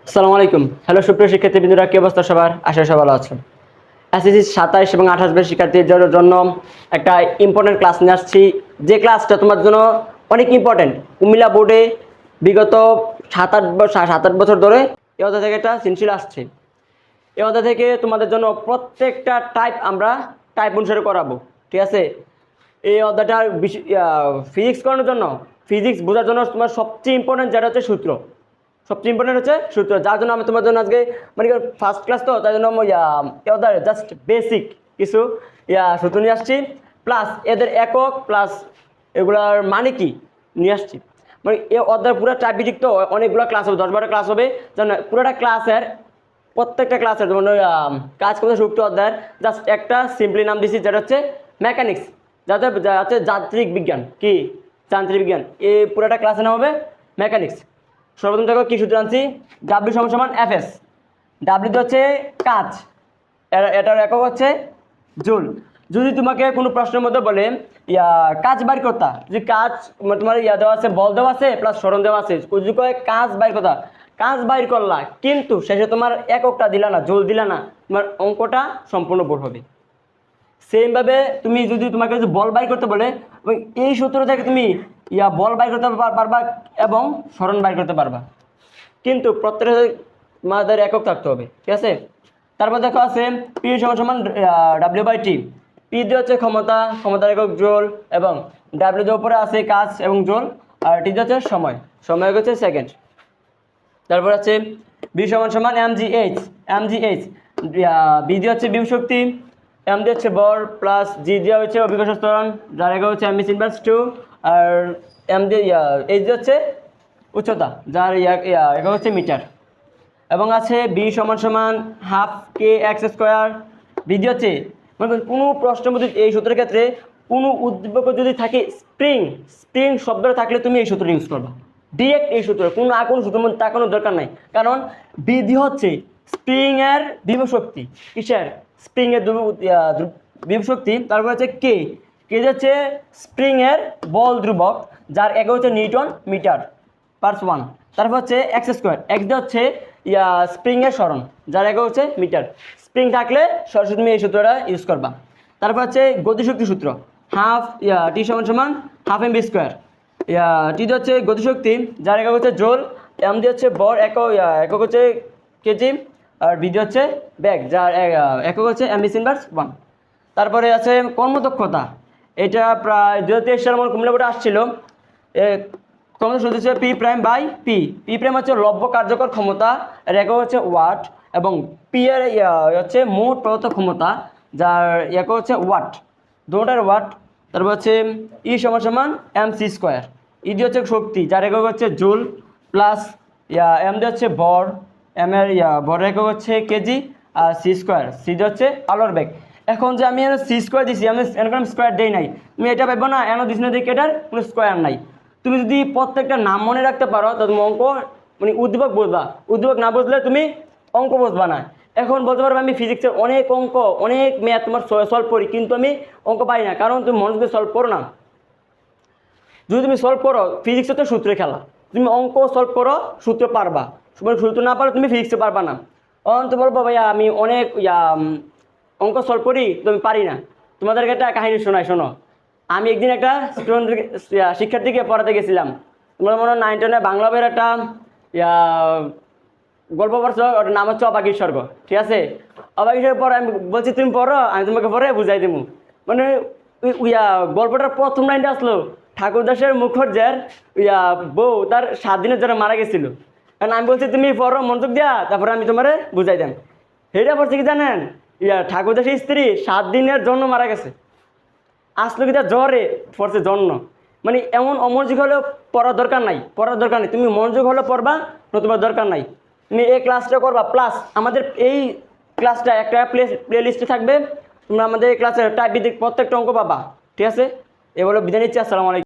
আসসালামু আলাইকুম। হ্যালো সুপ্রিয় শিক্ষার্থীবৃন্দরা, কি অবস্থা সবার? আশা সবাই ভালো আছেন। এসএসসি 27 এবং 28 ব্যাচ শিক্ষার্থীদের জন্য একটা ইম্পর্টেন্ট ক্লাস নিয়ে আসছি, যে ক্লাসটা তোমার জন্য অনেক ইম্পর্টেন্ট। কুমিল্লা বোর্ডে বিগত 7-8 বছর ধরে এই অধ্যায় থেকে একটা সিনশিল আসছে। এই অধ্যায় থেকে তোমাদের জন্য প্রত্যেকটা আমরা টাইপ অনুসারে করাবো, ঠিক আছে? এই অধ্যায়টার ফিজিক্স করানোর জন্য, ফিজিক্স বোঝার জন্য তোমার সবচেয়ে ইম্পর্টেন্ট যেটা হচ্ছে সূত্র। সবচেয়ে ইম্পর্টেন্ট হচ্ছে সূত্র, যার জন্য আমি তোমার জন্য আজকে মানে ফার্স্ট ক্লাস তো, তার জন্য জাস্ট বেসিক কিছু সূত্র নিয়ে আসছি, প্লাস এদের একক, প্লাস এগুলার মানে কি নিয়ে আসছি। মানে এই অধ্যায় পুরো ট্রাইপিটিক তো, অনেকগুলো ক্লাস হবে, 10-12টা ক্লাস হবে, জানো পুরোটা ক্লাসের প্রত্যেকটা ক্লাসের যেমন কাজ করতে সূত্র অধ্যায়ের জাস্ট একটা সিম্পলি নাম দিচ্ছি, যেটা হচ্ছে মেকানিক্স, যাতে হচ্ছে যান্ত্রিক বিজ্ঞান। কি যান্ত্রিক বিজ্ঞান, এই পুরোটা ক্লাসের নাম হবে মেকানিক্স। সর্বপ্রথম দেখো কি সূত্র আনছি, ডাব্লিউ সমান এফএস। ডাব্লিউ হচ্ছে কাজ, এটার একক হচ্ছে জুল। যদি তোমাকে কোনো প্রশ্নের মধ্যে বলে কাজ বাইর করতা, যদি কাজ তোমার দেওয়া আছে, বল দেওয়া আছে প্লাস সরণ দেওয়া আছে, যদি কয় কাজ বাইর করতা, কাজ বাইর করলা কিন্তু শেষে তোমার এককটা দিলা না, জুল দিলা না, তোমার অঙ্কটা সম্পূর্ণ ভুল হবে। সেমভাবে তুমি যদি তোমাকে যদি বল বাইর করতে বলে, এই সূত্র থেকে তুমি বল বাইর করতে পারবা এবং সরণ বাইর করতে পারবা, কিন্তু প্রত্যেকটা মাদের একক থাকতে হবে, ঠিক আছে? তারপর দেখো আছে পি সমান ডাব্লিউ/টি। পি দিয়ে হচ্ছে ক্ষমতার একক জোল, এবং ডাব্লিউ দিয়ে উপরে আছে কাজ এবং জোল, আর টি দিয়ে হচ্ছে সময় হচ্ছে সেকেন্ড। তারপর আছে বি সমান এমজিএইচ। বি দিয়ে হচ্ছে বিভব শক্তি, এম দিয়ে হচ্ছে বর, প্লাস জি দিয়ে হচ্ছে অভিকর্ষ ত্বরণ, যার একক হচ্ছে m/2, আর এম দিয়ে এইচ দিয়ে হচ্ছে উচ্চতা, যার একক হচ্ছে মিটার। এবং আছে বি সমান হাফ কে এক্স স্কোয়ার। বিধি হচ্ছে মানে কোনো প্রশ্নের মধ্যে এই সূত্রের ক্ষেত্রে কোনো উদ্দীপক যদি থাকে স্প্রিং শব্দটা থাকলে তুমি এই সূত্র ইউজ করবা, ডিরেক্ট এই সূত্র, কোনো সূত্রের মধ্যে তাকানোর দরকার নাই। কারণ বিধি হচ্ছে স্প্রিংয়ের বিভব শক্তি, কিসের? স্প্রিংয়ের বিভব শক্তি। তারপর হচ্ছে কে হচ্ছে স্প্রিংয়ের বল ধ্রুবক, যার একক হচ্ছে নিউটন মিটার পার্স 1। তারপর হচ্ছে এক্স স্কোয়ার, এক্স দিয়ে হচ্ছে স্প্রিংয়ের সরণ, যার একক হচ্ছে মিটার। স্প্রিং থাকলে সরাসরি তুমি এই সূত্রটা ইউজ করবা। তারপর হচ্ছে গতিশক্তি সূত্র, হাফ টি সমান হাফ এম বি স্কোয়ার। টি দিয়ে হচ্ছে গতিশক্তি, যার একক হচ্ছে জোল, এম দিয়ে হচ্ছে বর, একক হচ্ছে কেজি, আর বি দিয়ে হচ্ছে ব্যাগ, যার একক হচ্ছে m/1। তারপরে আছে কর্মদক্ষতা, এটা প্রায় 2023 সালের মধ্যে কুমিল্লা বোর্ডে আসছিল। ক্ষমতা সূত্র হচ্ছে পি প্রাইম হচ্ছে লব্য কার্যকর ক্ষমতা, এর একক হচ্ছে ওয়াট, এবং পি এর হচ্ছে মোট প্রদত্ত ক্ষমতা, যার একক হচ্ছে ওয়াট, দুটোটার ওয়াট। তারপর হচ্ছে ই সমান mc²। ই দিয়ে হচ্ছে শক্তি, যার একক হচ্ছে জুল, প্লাস এম দিয়ে হচ্ছে বর, এম এর বরের একক হচ্ছে কেজি, আর সি দিয়ে হচ্ছে আলোর বেগ। এখন যে আমি c² দিছি, আমি এরকম স্কোয়ার দেই নাই, তুমি এটা পাবো না, এন দিস না, দিকে এটার কোনো স্কোয়ার নাই। তুমি যদি প্রত্যেকটা নাম মনে রাখতে পারো, তো তুমি অঙ্ক মানে উদ্দীপক বুঝবা, উদ্দীপক না বুঝলে তুমি অঙ্ক বুঝবা না। এখন বলতে পারবো আমি ফিজিক্সের অনেক অঙ্ক, অনেক ম্যাথ তোমার সলভ করি, কিন্তু আমি অঙ্ক পাই না, কারণ তুমি মনোযোগ দিয়ে সলভ করো না। যদি তুমি সলভ করো, ফিজিক্সে তো সূত্রে খেলা, তুমি অঙ্ক সলভ করো, সূত্র পারবা, সূত্র না পারো তুমি ফিজিক্সে পারবা না। তো বলবো ভাইয়া আমি অনেক অঙ্ক সলভ করি, তুমি পারি না। তোমাদেরকে একটা কাহিনী শোনো। আমি একদিন একটা শিক্ষার্থীকে পড়াতে গেছিলাম, তোমার মনে হয় 9-10 বাংলা বইয়ের একটা গল্প পড়ছো, ওটার নাম হচ্ছে অবাগীর স্বর্গ, ঠিক আছে? অবাগীর স্বর্গ পড়ো, আমি বলছি তুমি পড়ো, আমি তোমাকে পড়ে বুঝাই দেবো। মানে গল্পটার প্রথম লাইনটা আসলো, ঠাকুরদাসের মুখর্জের বউ তার 7 দিনের জন্য মারা গেছিল। কারণ আমি বলছি তুমি পড়ো মনোযোগ দিয়া, তারপরে আমি তোমারে বুঝাই দেন। সেটা পড়ছে কি জানেন, ঠাকুরদাসের স্ত্রী 7 দিনের জন্য মারা গেছে, আসলো কি তার জ্বরে পড়ছে জন্য। মানে এমন অমনোযোগ হলেও পড়ার দরকার নাই, তুমি মনোযোগ হলে পড়বা, নতুবা দরকার নাই। তুমি এই ক্লাসটা করবা, প্লাস আমাদের এই ক্লাসটা একটা প্লে লিস্টে থাকবে, তোমরা আমাদের এই ক্লাসের টাইপ প্রত্যেকটা অঙ্ক পাবা, ঠিক আছে? এ বলে বিদায় নিচ্ছি, আসসালামু আলাইকুম।